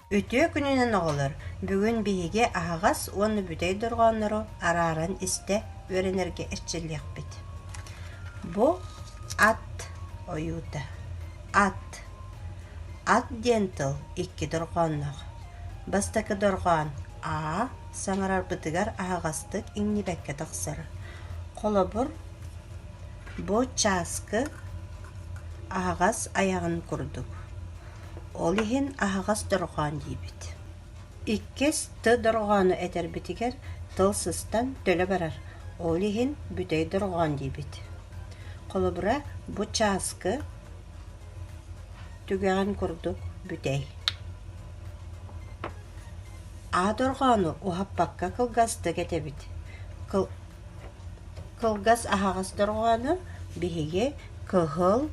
Үтө күнүнен оголор. Бүгүн биһиге аһагас уонну бүтей дургааннару арааран исте үөренерге эрчиллиэхпит. Бу ат ойуута. Ат. Ат диэн тыл икки дургааннах. Бастакы дургаан А саҥарарбытыгар аһагастык иҥнибэккэ тахсара. Холобур бу чааскы аһагас аяҕын курдук. Ол иһин аһагас дургаан диибит. Иккис ты дургааны этербитигер тыл сыстан төлө барар. Ол иһин бүтей дургаан диибит. Холобура бу чааскы түгэҕин курдук бүтей. А дургааны уһаппакка кылгастык этебит. Кылгас аһагас дургааны биһиги кыһыл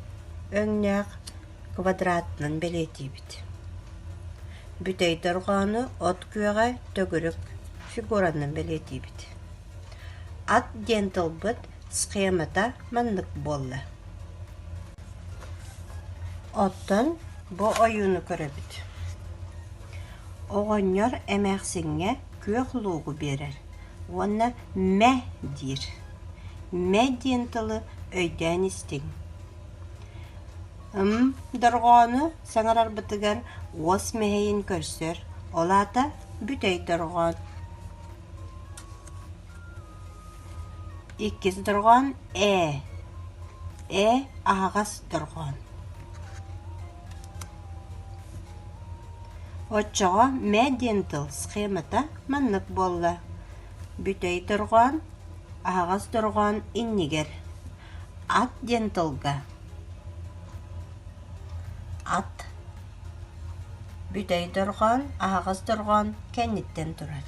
өҥнээх квадратынан белетибит. Бүтей дургааны от күөҕэ төгүрүк фигуранан белетибит. Ат диэн тылбыт схемата маннык буолла. Оттон бу ойууну көрөбүт. Оҕонньор эмээхсиҥҥэ күөх луугу биэрэр. Уонна мэ диир. Мэ диэн тылы өйдөөн истиҥ. Дургааны саҥарарбытыгар уос мэһэйин көрсөр. Олаата бүтей дургаан. Иккис дургаан аһагас дургаан. Оччоҕо мэ диэн тыл схемата маннык буолла. Бүтей дургаан аһагас дургаан иннигэр. Ат диэн тылга ат бүтей дургаан аһагас дургаан кэнниттен турар.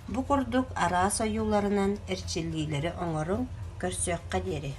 Бу курдук араас ойууларынан эрчиллиилери оҥоруң көрсүөкка диэри.